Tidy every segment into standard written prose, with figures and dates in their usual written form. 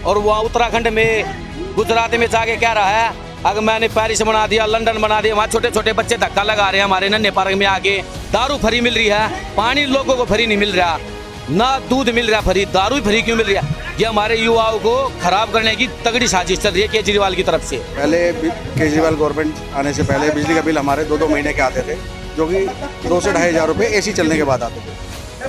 और वो उत्तराखंड में, गुजरात में जाके कह रहा है अगर मैंने पेरिस बना दिया, लंदन बना दिया। वहाँ छोटे छोटे बच्चे धक्का लगा रहे हैं हमारे नन्हे पार्क में आके। दारू फ्री मिल रही है, पानी लोगों को फ्री नहीं मिल रहा, ना दूध मिल रहा फ्री, दारू फ्री क्यों मिल रही है? ये हमारे युवाओं को खराब करने की तगड़ी साजिश चल रही है केजरीवाल की तरफ से। पहले केजरीवाल गवर्नमेंट आने से पहले बिजली का बिल हमारे 2-2 महीने के आते थे, जो कि 2 से 2,500 रुपये एसी चलने के बाद आते थे।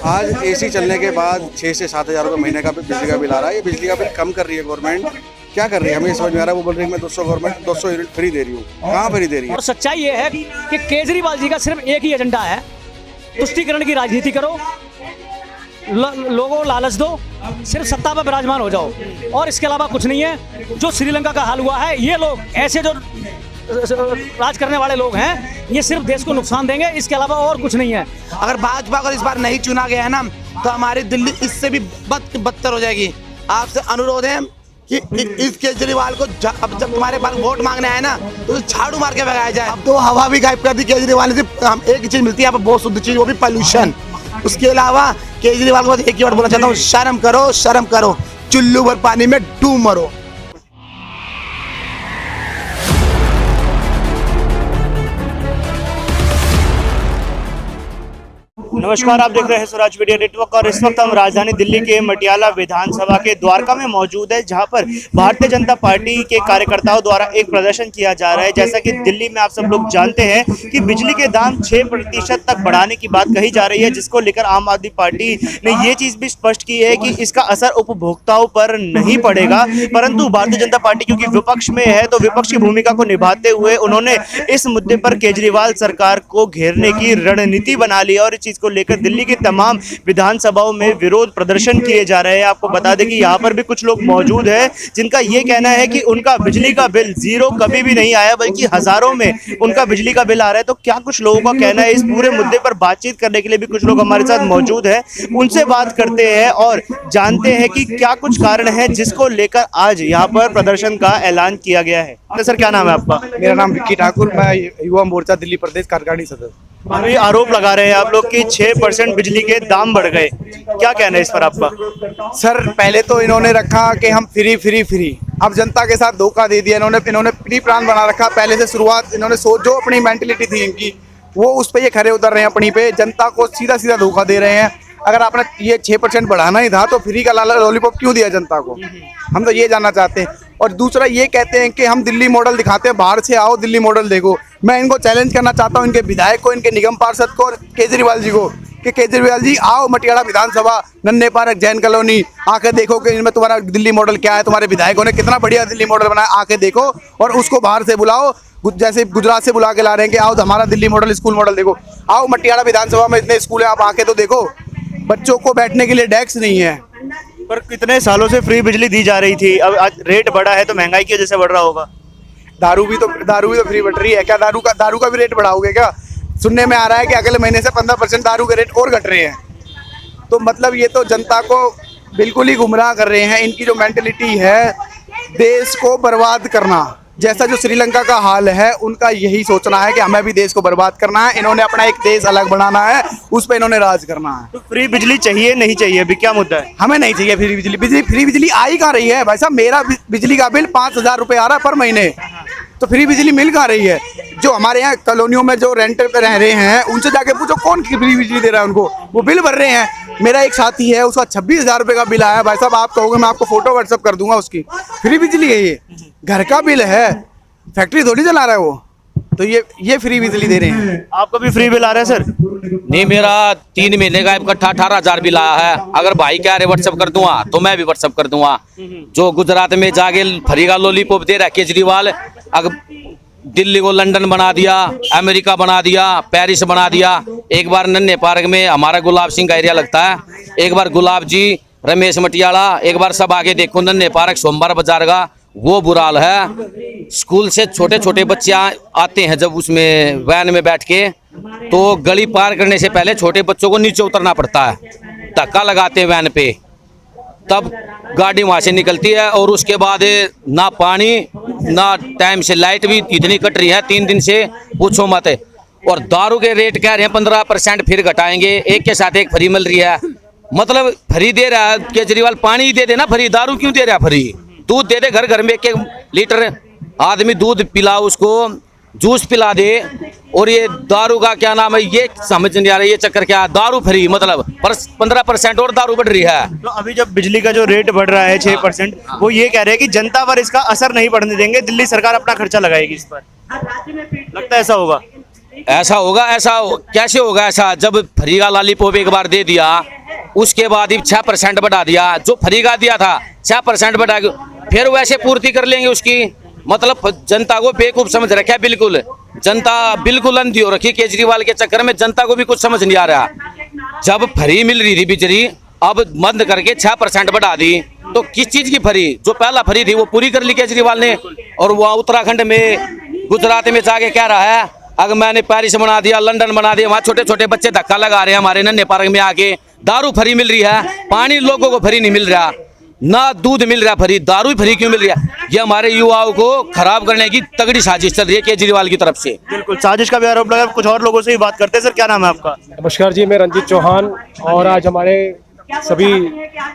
आज एसी चलने के बाद 6 से 7,000 रुपये महीने का बिजली का बिल आ रहा है। ये बिजली का बिल कम कर रही है गवर्नमेंट, क्या कर रही है हमें समझ में आ रहा है। वो बोल रही है मैं 200 गवर्नमेंट 200 यूनिट फ्री दे रही हूँ, कहाँ फ्री दे रही है? और सच्चाई ये है कि केजरीवाल जी का सिर्फ एक ही एजेंडा है, तुष्टीकरण की राजनीति करो, लोगों को लालच दो, सिर्फ सत्ता पर विराजमान हो जाओ, और इसके अलावा कुछ नहीं है। जो श्रीलंका का हाल हुआ है, ये लोग ऐसे जो राज करने वाले लोग हैं, ये सिर्फ देश को नुकसान देंगे, इसके अलावा और कुछ नहीं है। अगर भाजपा को इस बार नहीं चुना गया है ना, तो हमारी दिल्ली इससे भी बदतर हो जाएगी। आपसे अनुरोध है कि इस केजरीवाल को अब जब तुम्हारे पास वोट मांगने आए ना, तो झाड़ू मार के भगाया जाए। अब तो हवा भी गायब कर दी केजरीवाल से। हम एक ही चीज मिलती है यहाँ पर, बहुत शुद्ध चीज, वो भी पॉल्यूशन। उसके अलावा केजरीवाल को एक ही बार बोलना चाहता हूँ, शर्म करो, शर्म करो, चुल्लू भर पानी में डूब मरो। नमस्कार, आप देख रहे हैं स्वराज मीडिया नेटवर्क और इस वक्त हम राजधानी दिल्ली के मटियाला विधानसभा के द्वारका में मौजूद है, जहां पर भारतीय जनता पार्टी के कार्यकर्ताओं द्वारा एक प्रदर्शन किया जा रहा है। जैसा कि दिल्ली में आप सब लोग जानते हैं कि बिजली के दाम 6% तक बढ़ाने की बात कही जा रही है, जिसको लेकर आम आदमी पार्टी ने ये चीज भी स्पष्ट की है कि इसका असर उपभोक्ताओं पर नहीं पड़ेगा। परंतु भारतीय जनता पार्टी क्योंकि विपक्ष में है, तो विपक्ष की भूमिका को निभाते हुए उन्होंने इस मुद्दे पर केजरीवाल सरकार को घेरने की रणनीति बना ली और इस चीज को लेकर दिल्ली की तमाम विधानसभाओं में विरोध प्रदर्शन किए जा रहे हैं। आपको बता दें कि यहाँ पर भी कुछ लोग मौजूद हैं जिनका ये कहना है कि उनका बिजली का बिल जीरो कभी भी नहीं आया, बल्कि हजारों में उनका बिजली का बिल आ रहा है। तो क्या कुछ लोगों का कहना है, इस पूरे मुद्दे पर बातचीत करने के लिए भी कुछ लोग हमारे साथ मौजूद है, उनसे बात करते हैं और जानते हैं कि क्या कुछ कारण है जिसको लेकर आज यहाँ पर प्रदर्शन का ऐलान किया गया है। सर, क्या नाम है आपका? मेरा नाम विक्की ठाकुर, मैं युवा मोर्चा दिल्ली प्रदेश कार्यकारिणी सदस्य। अभी आरोप लगा रहे हैं आप लोग कि 6% बिजली के दाम बढ़ गए, क्या कहना है इस पर आपका? सर, पहले तो इन्होंने रखा कि हम फ्री फ्री फ्री, अब जनता के साथ धोखा दे दिया इन्होंने प्री प्लान बना रखा। पहले से शुरुआत इन्होंने जो अपनी मेंटलिटी थी इनकी, वो उस पे ये खरे उतर रहे हैं, अपनी पे जनता को सीधा सीधा धोखा दे रहे हैं। अगर आपने ये 6% बढ़ाना ही था तो फ्री का लॉलीपॉप क्यों दिया जनता को? हम तो ये जानना चाहते हैं। और दूसरा ये कहते हैं कि हम दिल्ली मॉडल दिखाते हैं, बाहर से आओ दिल्ली मॉडल देखो। मैं इनको चैलेंज करना चाहता हूँ, इनके विधायक को, इनके निगम पार्षद को और केजरीवाल जी को, कि केजरीवाल जी आओ मटियाला विधानसभा, नन्हे पार्क, जैन कॉलोनी आके देखो कि इनमें तुम्हारा दिल्ली मॉडल क्या है। तुम्हारे विधायकों ने कितना बढ़िया दिल्ली मॉडल बनाया, आके देखो और उसको बाहर से बुलाओ, जैसे गुजरात से बुला के ला रहे हैं कि आओ हमारा दिल्ली मॉडल स्कूल मॉडल देखो। आओ मटियाला विधानसभा में इतने स्कूल है, आप आके तो देखो। बच्चों को बैठने के लिए डेस्क नहीं है। पर कितने सालों से फ्री बिजली दी जा रही थी, अब आज रेट बढ़ा है तो महंगाई की वजह से बढ़ रहा होगा। दारू भी तो फ्री बढ़ रही है क्या? दारू का भी रेट बढ़ाओगे क्या? सुनने में आ रहा है कि अगले महीने से 15% दारू के रेट और घट रहे हैं। तो मतलब ये तो जनता को बिल्कुल ही गुमराह कर रहे हैं। इनकी जो मेंटलिटी है देश को बर्बाद करना, जैसा जो श्रीलंका का हाल है, उनका यही सोचना है कि हमें भी देश को बर्बाद करना है। इन्होंने अपना एक देश अलग बनाना है, उस पर इन्होंने राज करना है। तो फ्री बिजली चाहिए नहीं चाहिए, अभी क्या मुद्दा है? हमें नहीं चाहिए फ्री बिजली आ ही कहाँ रही है भाई साहब? मेरा बिजली का बिल 5,000 रुपये आ रहा है पर महीने, तो फ्री बिजली मिल कहाँ रही है? जो हमारे यहाँ कॉलोनियों में जो रेंट पे रह रहे हैं, उनसे जाके पूछो कौन फ्री बिजली दे रहा है उनको, वो बिल भर रहे हैं। मेरा एक साथी है, उसका 26,000 रुपये का बिल आया भाई साहब। आप कहोगे मैं आपको फोटो व्हाट्सअप कर दूंगा उसकी। फ्री बिजली है, ये घर का बिल है, फैक्ट्री थोड़ी चला रहा है वो। तो ये फ्री बिजली दे रहे हैं। आपको भी फ्री बिल आ रहा है सर? नहीं, मेरा 3 महीने का इकट्ठा 18,000 बिल आया है। अगर भाई कह रहे व्हाट्सअप कर दूंगा तो मैं भी व्हाट्सअप कर दूंगा। जो गुजरात में जाके फ्री का लॉलीपॉप दे रहा है केजरीवाल, अगर दिल्ली को लंदन बना दिया, अमेरिका बना दिया, पेरिस बना दिया। एक बार नन्हे पार्क में हमारा गुलाब सिंह का एरिया लगता है, एक बार गुलाब जी, रमेश मटियाला, एक बार सब आगे देखो नन्हे पार्क सोमवार बाजार का वो बुरा हाल है। स्कूल से छोटे छोटे बच्चे आते हैं, जब उसमें वैन में बैठ के, तो गली पार करने से पहले छोटे बच्चों को नीचे उतरना पड़ता है, धक्का लगाते हैं वैन पे, तब गाड़ी वहाँ से निकलती है। और उसके बाद ना पानी ना टाइम से लाइट भी इतनी कट रही है 3 दिन से, पूछो मत। और दारू के रेट कह रहे हैं 15% फिर घटाएंगे, एक के साथ एक फ्री मिल रही है। मतलब फ्री दे रहा है केजरीवाल, पानी ही दे देना फ्री, दारू क्यों दे रहा है फ्री? दूध दे दे घर घर में 1-1 लीटर आदमी दूध पिला, उसको जूस पिला दे। और ये दारू का क्या नाम है, ये समझ नहीं आ रहा, ये चक्कर क्या है, दारू फ्री मतलब 15% और दारू बढ़ रही है। तो अभी जब बिजली का जो रेट बढ़ रहा है 6%, वो ये कह रहे हैं कि जनता पर इसका असर नहीं पड़ने देंगे, दिल्ली सरकार अपना खर्चा लगाएगी इस पर। लगता है ऐसा होगा? ऐसा होगा? कैसे होगा ऐसा? जब फ्री का लॉलीपॉप एक बार दे दिया, उसके बाद ही 6% बढ़ा दिया, जो फ्री का दिया था 6% बढ़ा के फिर वैसे पूर्ति कर लेंगे उसकी। मतलब जनता को बेवकूफ समझ रखा है बिल्कुल, जनता बिल्कुल अंधी हो रखी केजरीवाल के चक्कर में, जनता को भी कुछ समझ नहीं आ रहा। जब फ्री मिल रही थी बिजली, अब बंद करके 6% बढ़ा दी, तो किस चीज की फ्री? जो पहला फ्री थी वो पूरी कर ली केजरीवाल ने। और वो उत्तराखंड में, गुजरात में जाके कह रहा है अगर मैंने पेरिस बना दिया, लंदन बना दिया, वहाँ छोटे छोटे बच्चे धक्का लगा रहे हैं हमारे नन्हे पार्क में आके। दारू फ्री मिल रही है, पानी लोगों को फ्री नहीं मिल रहा, ना दूध मिल रहा फ्री, दारू फ्री क्यों मिल रही है? ये हमारे युवाओं को खराब करने की तगड़ी साजिश चल रही है केजरीवाल की तरफ से। बिल्कुल साजिश का भी आरोप लगा। कुछ और लोगों से ही बात करते हैं। सर क्या नाम है आपका? नमस्कार जी, मैं रंजीत चौहान। और आज हमारे सभी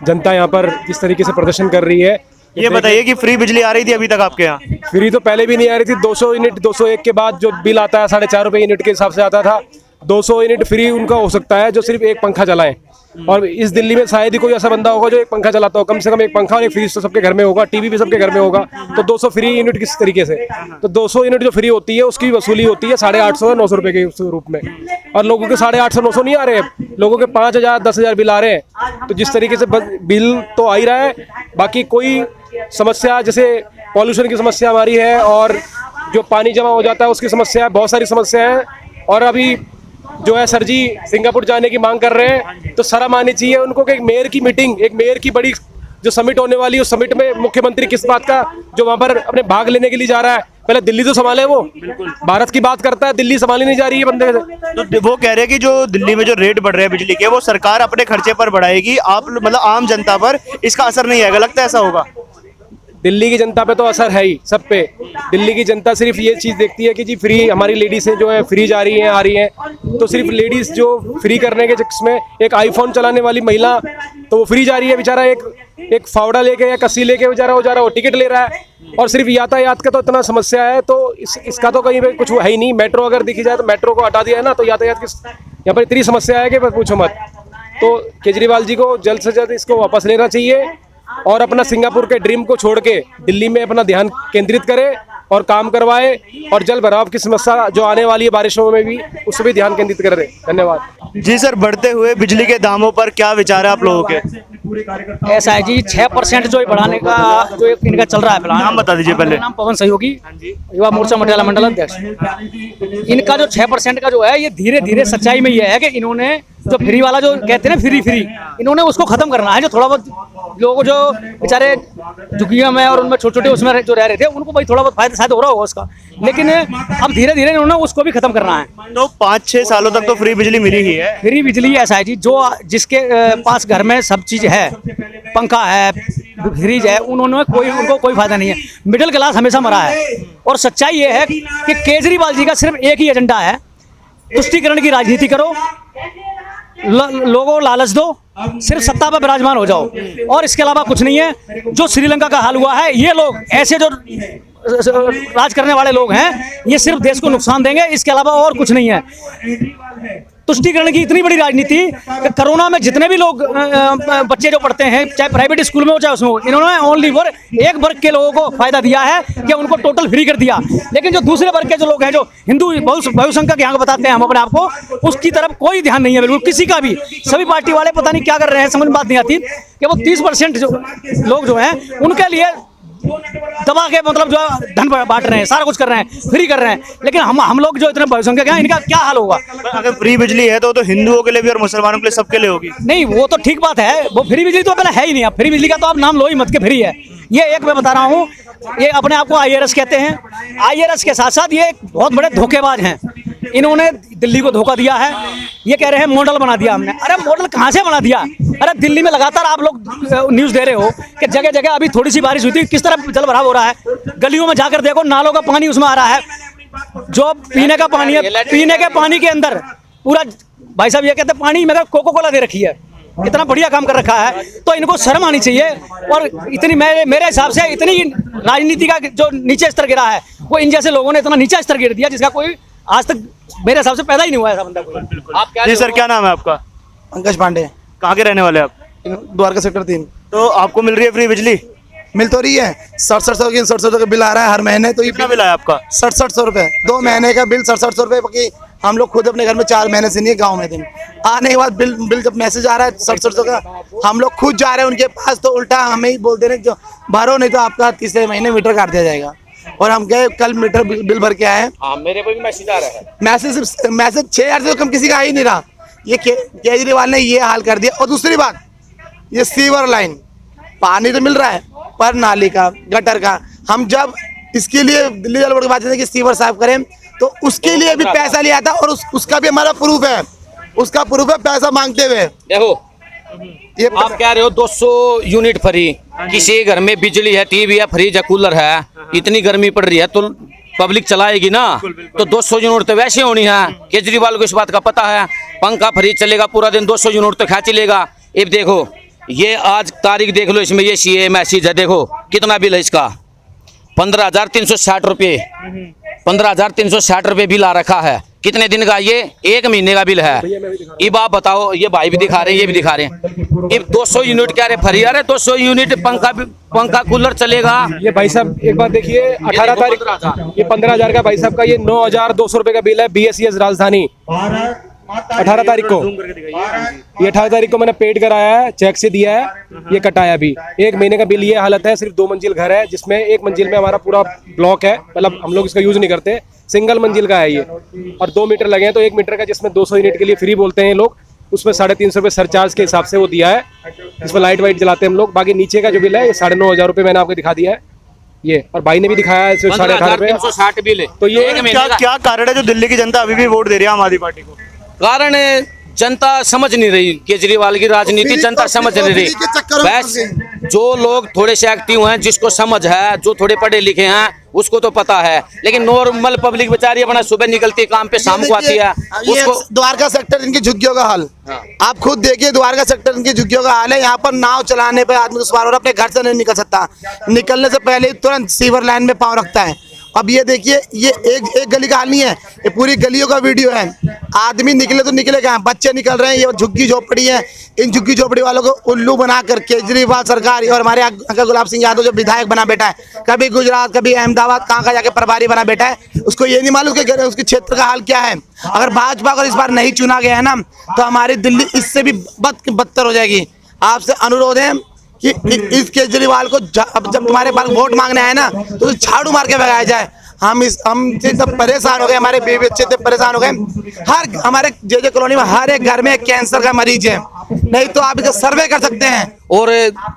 जनता यहाँ पर जिस तरीके से प्रदर्शन कर रही है, ये बताइए कि फ्री बिजली आ रही थी अभी तक आपके यहाँ? फ्री तो पहले भी नहीं आ रही थी। 200 यूनिट 201 के बाद जो बिल आता है 4.5 रुपये यूनिट के हिसाब से आता था। 200 यूनिट फ्री उनका हो सकता है जो सिर्फ एक पंखा चलाएं। और इस दिल्ली में शायद ही कोई ऐसा बंदा होगा जो एक पंखा चलाता हो। कम से कम एक पंखा और एक फ्रिज तो सबके घर में होगा, टीवी भी सबके घर में होगा। तो 200 फ्री यूनिट किस तरीके से? तो 200 यूनिट जो फ्री होती है उसकी वसूली होती है 850 या 900 रुपये के रूप में। और लोगों के 850 900 नहीं आ रहे हैं, लोगों के 5000 10,000 बिल आ रहे हैं। तो जिस तरीके से बिल तो आ ही रहा है, बाकी कोई समस्या जैसे पॉल्यूशन की समस्या हमारी है, और जो पानी जमा हो जाता है उसकी समस्या है, बहुत सारी समस्या है। और अभी जो है सर जी सिंगापुर जाने की मांग कर रहे हैं, तो शर्म आनी चाहिए उनको कि एक मेयर की मीटिंग, एक मेयर की बड़ी जो समिट होने वाली है, उस समिट में मुख्यमंत्री किस बात का जो वहां पर अपने भाग लेने के लिए जा रहा है? पहले दिल्ली तो संभाले, वो भारत की बात करता है, दिल्ली संभाली नहीं जा रही है बंदे से। तो वो कह रहे हैं कि जो दिल्ली में जो रेट बढ़ रहे हैं बिजली के, वो सरकार अपने खर्चे पर बढ़ाएगी, आप मतलब आम जनता पर इसका असर नहीं आएगा। लगता है ऐसा होगा? दिल्ली की जनता पे तो असर है ही, सब पे। दिल्ली की जनता सिर्फ ये चीज़ देखती है कि जी फ्री हमारी लेडीज़ जो है फ्री जा रही हैं, आ रही हैं। तो सिर्फ लेडीज़ जो फ्री करने के चक्कर में, एक आईफोन चलाने वाली महिला तो वो फ्री जा रही है, बेचारा एक फावड़ा लेके या कस्सी लेके बेचारा वो टिकट ले रहा है। और सिर्फ यातायात का तो इतना समस्या है, तो इसका तो कहीं पे कुछ है ही नहीं। मेट्रो अगर देखी जाए तो मेट्रो को हटा दिया है ना, तो यातायात की यहाँ पर इतनी समस्या है कि बस पूछो मत। तो केजरीवाल जी को जल्द से जल्द इसको वापस लेना चाहिए और अपना सिंगापुर के ड्रीम को छोड़ के दिल्ली में अपना ध्यान केंद्रित करे और काम करवाए, और जल भराव की समस्या जो आने वाली है बारिशों में भी, उस पर भी ध्यान केंद्रित करे। धन्यवाद जी सर, बढ़ते हुए बिजली के दामों पर क्या विचार है आप लोगों के? ऐसा है जी, 6% जो बढ़ाने का जो इनका चल रहा है प्लान। नाम बता दीजिए पहले। नाम पवन सहयोगी, युवा मोर्चा मटियाला मंडल अध्यक्ष। इनका जो 6% का जो है, ये धीरे धीरे सच्चाई में ये है कि इन्होंने जो फ्री वाला जो कहते हैं ना फ्री इन्होंने उसको खत्म करना है। जो थोड़ा बहुत लोगों जो बेचारे झुग्गियों में और उनमें छोटे छोटे उसमें जो रह रहे थे, उनको भाई थोड़ा बहुत फायदा शायद हो रहा होगा उसका, लेकिन अब धीरे धीरे इन्होंने उसको भी खत्म करना है। तो 5-6 सालों तक तो फ्री बिजली मिली ही है। फ्री बिजली ऐसा है जी, जो जिसके पास घर में सब चीज है, पंखा है, फ्रिज है, उनको कोई फायदा नहीं है। मिडिल क्लास हमेशा मरा है। और सच्चाई ये है कि केजरीवाल जी का सिर्फ एक ही एजेंडा है, तुष्टीकरण की राजनीति करो, लोगों को लालच दो, सिर्फ सत्ता पर विराजमान हो जाओ, और इसके अलावा कुछ नहीं है। जो श्रीलंका का हाल हुआ है, ये लोग ऐसे जो राज करने वाले लोग हैं, ये सिर्फ देश को नुकसान देंगे, इसके अलावा और कुछ नहीं है। तुष्टीकरण की इतनी बड़ी राजनीति कि कोरोना में जितने भी लोग बच्चे जो पढ़ते हैं, चाहे प्राइवेट स्कूल में हो चाहे उसमें हो, इन्होंने ओनली एक वर्ग के लोगों को फायदा दिया है कि उनको टोटल फ्री कर दिया। लेकिन जो दूसरे वर्ग के जो लोग हैं, जो हिंदू बहुसंख्यक यहाँ बताते हैं हम अपने आप को, उसकी तरफ कोई ध्यान नहीं है बिल्कुल किसी का भी। सभी पार्टी वाले पता नहीं क्या कर रहे हैं, समझ में बात नहीं आती कि वो 30% जो लोग जो हैं उनके लिए दबा के मतलब जो धन बांट रहे हैं, सारा कुछ कर रहे हैं, फ्री कर रहे हैं। लेकिन हम लोग जो इतने बहुसंख्यक हैं, इनका क्या हाल होगा? अगर फ्री बिजली है तो हिंदुओं के लिए भी और मुसलमानों के लिए सबके लिए होगी। नहीं, वो तो ठीक बात है, वो फ्री बिजली तो पहले है ही नहीं। अब फ्री बिजली का तो आप नाम लो ही मत के फ्री है। ये एक मैं बता रहा हूँ, ये अपने आप को IRS कहते हैं। IRS के साथ साथ ये बहुत बड़े धोखेबाज हैं। इन्होंने दिल्ली को धोखा दिया है। ये कह रहे हैं मॉडल बना दिया हमने। अरे मॉडल कहाँ से बना दिया? अरे दिल्ली में लगातार आप लोग न्यूज़ दे रहे हो कि जगह जगह अभी थोड़ी सी बारिश हुई थी, किस तरह जल भराव हो रहा है। गलियों में जाकर देखो, नालों का पानी उसमें आ रहा है, जो पीने का पानी है, पीने के पानी के अंदर पूरा, भाई साहब ये कहते हैं पानी में कोको कोला दे रखी है। इतना बढ़िया काम कर रखा है, तो इनको शर्म आनी चाहिए। और इतनी मेरे हिसाब से इतनी राजनीति का जो नीचे स्तर गिरा है, वो इन जैसे लोगों ने इतना नीचा स्तर गिर दिया जिसका कोई आज तक मेरे हिसाब से पैदा ही नहीं हुआ ऐसा बंदा कोई। आप क्या जी सर, क्या नाम है आपका? पंकज पांडे, कहाँ के रहने वाले आप? द्वारका सेक्टर 3। तो आपको मिल रही है फ्री बिजली? मिल तो रही है, 6700 का बिल आ रहा है हर महीने। तो ये कितना बिल आया आपका? 6700 रुपये, 2 महीने का बिल 6700 रुपये। बाकी हम लोग खुद अपने घर में 4 महीने से नहीं है, गाँव में थे। आने के बाद बिल जब मैसेज आ रहा है 6700 का, हम लोग खुद जा रहे हैं उनके पास, तो उल्टा हमें ही बोलते रहे जो भरो नहीं तो आपका तीसरे महीने मीटर काट दिया जाएगा। और हम गए कल मीटर बिल भर के आए। मेरे को भी मैसेज आ रहा है। मैसेज 6000 से कम किसी का आ ही नहीं रहा। ये केजरीवाल ने ये हाल कर दिया। और दूसरी बात, ये सीवर लाइन, पानी तो मिल रहा है पर नाली का, गटर का, हम जब इसके लिए दिल्ली जल बोर्ड की बात करते कि सीवर साफ करें, तो उसके लिए भी पैसा लिया था। और उसका भी हमारा प्रूफ है, उसका प्रूफ है पैसा मांगते हुए। देखो ये आप कह रहे हो 200 यूनिट फ्री, किसी घर में बिजली है, टीवी है, फ्रिज है, कूलर है, इतनी गर्मी पड़ रही है तो पब्लिक चलाएगी ना। तो 200 यूनिट तो वैसे होनी है। केजरीवाल को इस बात का पता है, पंखा फ्रिज चलेगा पूरा दिन, 200 यूनिट तो खींच लेगा। अब देखो ये आज तारीख देख लो, इसमें ये सीए मैसेज है, देखो कितना बिल है इसका, 15,360 रुपये, 15,360 रुपये बिल आ रखा है। कितने दिन का? ये 1 महीने का बिल है। अब आप बताओ, ये भाई भी दिखा रहे हैं, ये भी दिखा रहे हैं। अब 200 यूनिट क्या रहे फ्री? अरे 200 यूनिट पंखा कूलर चलेगा। ये भाई साहब एक बात देखिए, 18 तारीख, ये 15,000 का भाई साहब का, ये 9,200 रुपये का बिल है BSES राजधानी। 18 तारीख को, ये 18 तारीख को मैंने पेड कराया है, चेक से दिया है, ये कटाया अभी। 1 महीने का बिल ये हालत है। सिर्फ 2 मंजिल घर है, जिसमें 1 मंजिल में हमारा पूरा ब्लॉक है, मतलब हम लोग इसका यूज नहीं करते, सिंगल मंजिल का है ये। और 2 मीटर लगे हैं, तो 1 मीटर का जिसमें 200 यूनिट के लिए फ्री बोलते हैं लोग, उसमें 350 रुपये सरचार्ज के हिसाब से वो दिया है, जिसमें लाइट वाइट जलाते हैं हम लोग। बाकी नीचे का जो बिल है ये 9,500 रुपये मैंने आपको दिखा दिया है ये, और भाई ने भी दिखाया है 18,500 रुपये। 360 बिल है। तो ये क्या कारण है जो दिल्ली की जनता अभी भी वोट दे रही है आम आदमी पार्टी को? कारण जनता समझ नहीं रही केजरीवाल की राजनीति, जनता समझ नहीं रही। बस जो लोग थोड़े से एक्टिव हैं, जिसको समझ है, जो थोड़े पढ़े लिखे हैं, उसको तो पता है। लेकिन नॉर्मल पब्लिक बेचारी अपना सुबह निकलती है काम पे, शाम को आती है। उसको द्वारका सेक्टर इनकी झुग्गियों का हाल आप खुद देखिए, द्वारका सेक्टर इनकी झुग्गियों का हाल है। यहाँ पर नाव चलाने पे आदमी को सवार हो रहा है, अपने घर से नहीं निकल सकता, निकलने से पहले तुरंत सीवर लाइन में पाँव रखता है। अब ये देखिए, ये एक गली का हाल नहीं है, ये पूरी गलियों का वीडियो है। आदमी निकले तो निकले कहाँ, बच्चे निकल रहे हैं। ये झुग्गी झोपड़ी है, इन झुग्गी झोपड़ी वालों को उल्लू बनाकर केजरीवाल सरकार और हमारे अंकल गुलाब सिंह यादव जो विधायक बना बैठा है, कभी गुजरात कभी अहमदाबाद, कहाँ जाके प्रभारी बना बैठा है, उसको ये नहीं मालूम कि उसके क्षेत्र का हाल क्या है। अगर भाजपा को इस बार नहीं चुना गया है ना, तो हमारी दिल्ली इससे भी बदतर हो जाएगी। आपसे अनुरोध है कि इस केजरीवाल को जब तुम्हारे पास वोट मांगने आए ना, तो झाड़ू मार के भगाया जाए। हम सब परेशान हो गए, हमारे बीवी बच्चे से परेशान हो गए। हर हमारे जे कॉलोनी में हर एक घर में कैंसर का मरीज है, नहीं तो आप इसका सर्वे कर सकते हैं। और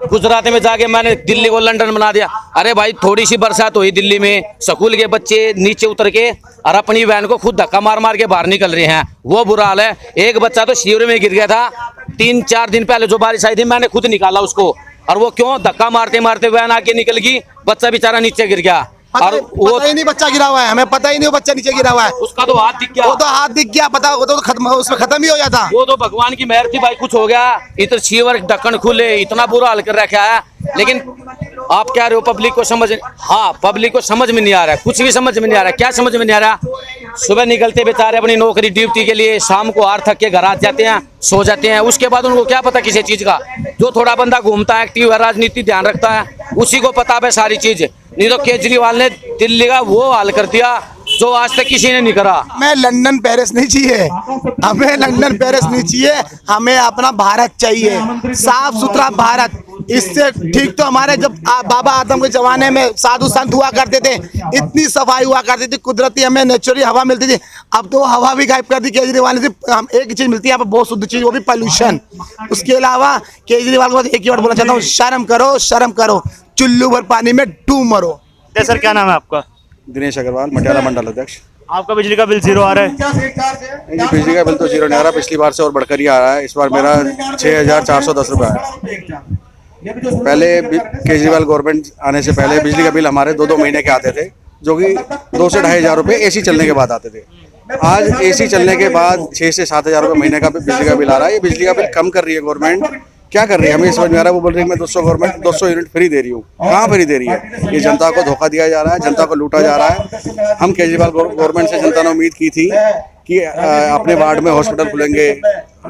गुजरात में जाके मैंने दिल्ली को लंदन बना दिया। अरे भाई थोड़ी सी बरसात हुई दिल्ली में, स्कूल के बच्चे नीचे उतर के और अपनी वैन को खुद धक्का मार मार के बाहर निकल रहे हैं, वो बुरा हाल है। एक बच्चा तो शिविर में गिर गया था 3-4 दिन पहले, जो बारिश आई थी, मैंने खुद निकाला उसको। और वो क्यों? धक्का मारते मारते वैन आके निकल गई, बच्चा बेचारा नीचे गिर गया। और वो पता ही नहीं बच्चा गिरा हुआ है, हमें पता ही नहीं वो बच्चा नीचे गिरा हुआ है। उसका तो हाथ दिख गया, वो तो हाथ दिख गया, पता वो तो खत्म, उसमें खत्म ही हो जाता। वो तो भगवान की मेहर थी भाई, कुछ हो गया। इधर शिवर ढक्कन खुले, इतना बुरा हाल कर रखा है। लेकिन आप कह रहे हो पब्लिक को समझ, हाँ पब्लिक को समझ में नहीं आ रहा है, कुछ भी समझ में नहीं आ रहा है। क्या समझ में नहीं आ रहा? सुबह निकलते बेचारे अपनी नौकरी ड्यूटी के लिए, शाम को हार थक के घर आ जाते हैं, सो जाते हैं। उसके बाद उनको क्या पता किसी चीज का? जो थोड़ा बंदा घूमता है, एक्टिव है, राजनीति ध्यान रखता है, उसी को पता है सारी चीज। नहीं तो केजरीवाल ने दिल्ली का वो हाल कर दिया जो आज तक किसी ने नहीं करा। हमें लंदन पेरिस नहीं चाहिए, हमें लंदन पेरिस नहीं चाहिए, हमें अपना भारत चाहिए, साफ सुथरा भारत। इससे ठीक तो हमारे जब बाबा आदम के जमाने में साधु संत हुआ करते थे, इतनी सफाई हुआ करती थी, कुदरती हमें नेचुरली हवा मिलती थी। अब तो हवा भी गायब कर दी केजरीवाल ने। हम एक चीज मिलती है यहाँ पर बहुत शुद्ध चीज, वो भी पॉल्यूशन। उसके अलावा केजरीवाल को एक ही बार बोलना चाहता हूँ, शर्म करो, शर्म करो, चुल्लू भर पानी में डूब मरो। सर क्या नाम है आपका? दिनेश अग्रवाल, मटियाला मंडल अध्यक्ष। आपका बिजली का बिल 0 आ रहा है? नहीं, बिजली का बिल तो 0 नहीं आ रहा, पिछली बार से और बढ़कर ही आ रहा है। इस बार मेरा 6,410 रुपये आया। पहले केजरीवाल गवर्नमेंट आने से पहले बिजली का बिल हमारे 2-2 महीने के आते थे, जो कि 2 से 2,500 रुपये AC चलने के बाद आते थे। आज एसी चलने के बाद 6 से 7 हज़ार रुपये महीने का बिजली का बिल आ रहा है। ये बिजली का बिल कम कर रही है गवर्नमेंट, क्या कर रही है हमें समझ में आ रहा है। वो बोल रही है मैं 200 यूनिट फ्री दे रही हूँ, कहाँ फ्री दे रही है? ये जनता को धोखा दिया जा रहा है, जनता को लूटा जा रहा है। हम केजरीवाल गवर्नमेंट से जनता ने उम्मीद की थी कि अपने वार्ड में हॉस्पिटल खुलेंगे,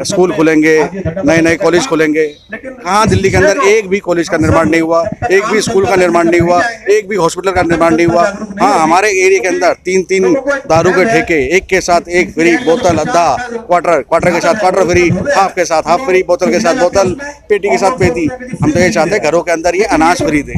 स्कूल खुलेंगे, नए नए कॉलेज खुलेंगे। कहाँ दिल्ली के अंदर एक भी कॉलेज का निर्माण नहीं हुआ, एक भी स्कूल का निर्माण नहीं हुआ, एक भी हॉस्पिटल का निर्माण नहीं हुआ। हाँ, हमारे एरिया के अंदर 3 दारू के ठेके, एक के साथ एक फ्री, बोतल अद्धा, क्वार्टर के साथ क्वार्टर फ्री, हाफ के साथ हाफ फ्री, बोतल के साथ बोतल, पेटी के साथ पेटी। हम तो ये चाहते हैं घरों के अंदर ये अनाज फ्री दे,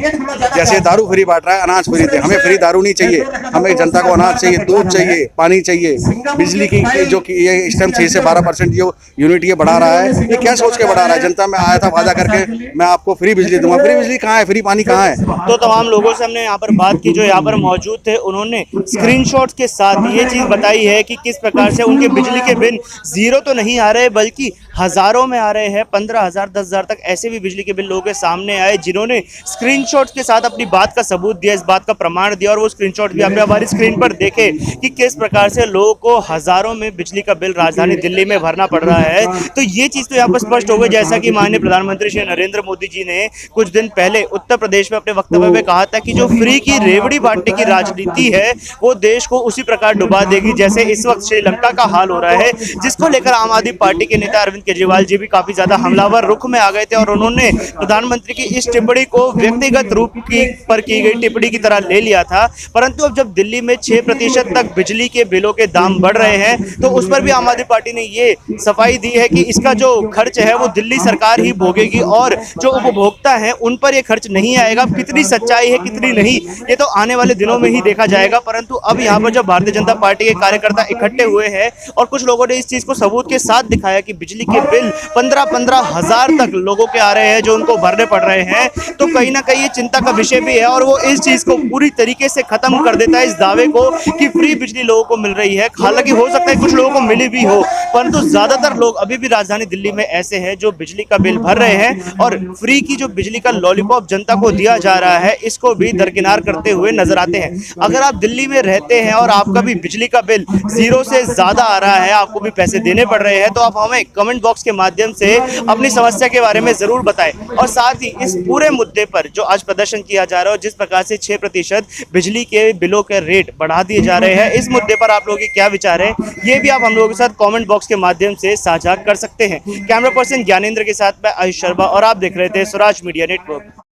जैसे दारू फ्री बांट रहा है अनाज फ्री दे। हमें फ्री दारू नहीं चाहिए, हमें जनता को अनाज चाहिए, दूध चाहिए, पानी चाहिए। बिजली की जो कि ये इस टाइम 6 से 12% जो यूनिट ये बढ़ा रहा है, ये क्या सोच के बढ़ा रहा है? जनता में आया था वादा करके मैं आपको फ्री बिजली दूंगा, फ्री बिजली कहाँ है? फ्री पानी कहाँ है? तो तमाम लोगों से हमने यहाँ पर बात की जो यहाँ पर मौजूद थे, उन्होंने स्क्रीनशॉट्स के साथ ये चीज़ बताई है कि किस प्रकार से उनके बिजली के बिल जीरो तो नहीं आ रहे बल्कि हज़ारों में आ रहे हैं। 15,000 10,000 तक ऐसे भी बिजली के बिल लोगों के सामने आए जिन्होंने स्क्रीनशॉट्स के साथ अपनी बात का सबूत दिया, इस बात का प्रमाण दिया। और वो स्क्रीनशॉट भी आपने हमारी स्क्रीन पर देखे कि किस प्रकार से लोगों को हज़ारों में बिजली का बिल राजधानी दिल्ली में भरना पड़ रहा है। तो ये चीज़ तो यहाँ पर स्पष्ट हो गई, जैसा कि माननीय प्रधानमंत्री श्री नरेंद्र मोदी जी ने कुछ दिन पहले उत्तर प्रदेश में अपने वक्तव्य में कहा था कि जो फ्री की रेवड़ी बांटने की राजनीति है वो देश को उसी प्रकार डुबा देगी जैसे इस वक्त श्रीलंका का हाल हो रहा है, जिसको लेकर आम आदमी पार्टी के नेता अरविंद केजरीवाल जी भी काफी ज्यादा हमलावर रुख में आ गए थे। और उन्होंने प्रधानमंत्री की इस टिप्पणी को व्यक्तिगत रूप पर की गई टिप्पणी की तरह ले लिया था। परंतु अब जब दिल्ली में 6% तक बिजली के बिलों के दाम बढ़ रहे हैं तो उस पर भी आम आदमी पार्टी ने ये सफाई दी है कि इसका जो खर्च है वो दिल्ली सरकार ही भोगेगी और जो उपभोक्ता है उन पर ये खर्च नहीं आएगा। कितनी सच्चाई है कितनी नहीं ये तो आने वाले दिनों में ही देखा जाएगा। परंतु अब यहाँ पर जब भारतीय जनता पार्टी के कार्यकर्ता इकट्ठे हुए हैं और कुछ लोगों ने इस चीज को सबूत के साथ दिखाया कि बिजली के बिल 15-15 हजार तक लोगों के आ रहे हैं जो उनको भरने पड़ रहे हैं, तो कहीं ना कहीं ये चिंता का विषय भी है। और वो इस चीज को पूरी तरीके से खत्म कर देता है, इस दावे को कि फ्री बिजली लोगों को मिल रही है। हालांकि हो सकता है कुछ लोगों को मिली भी हो, परंतु ज्यादातर लोग अभी भी राजधानी दिल्ली में ऐसे हैं जो बिजली का बिल भर रहे हैं और फ्री की जो बिजली का लॉलीपॉप जनता को दिया जा रहा है इसको भी दरकिनार करते हुए नजर आते हैं। अगर आप दिल्ली में रहते हैं और आपका भी बिजली का बिल जीरो से ज्यादा आ रहा है, आपको भी पैसे देने पड़ रहे हैं, तो आप हमें कमेंट बॉक्स के माध्यम से अपनी समस्या के बारे में जरूर बताएं। और साथ ही इस पूरे मुद्दे पर जो आज प्रदर्शन किया जा रहा है और जिस प्रकार से 6% बिजली के बिलों के रेट बढ़ा दिए जा रहे हैं, इस मुद्दे पर आप लोगों के क्या विचार है ये भी आप हम लोगों के साथ कमेंट बॉक्स के माध्यम से साझा कर सकते हैं। कैमरा पर्सन ज्ञानेंद्र के साथ मैं आयुष शर्मा और आप देख रहे थे स्वराज मीडिया नेटवर्क।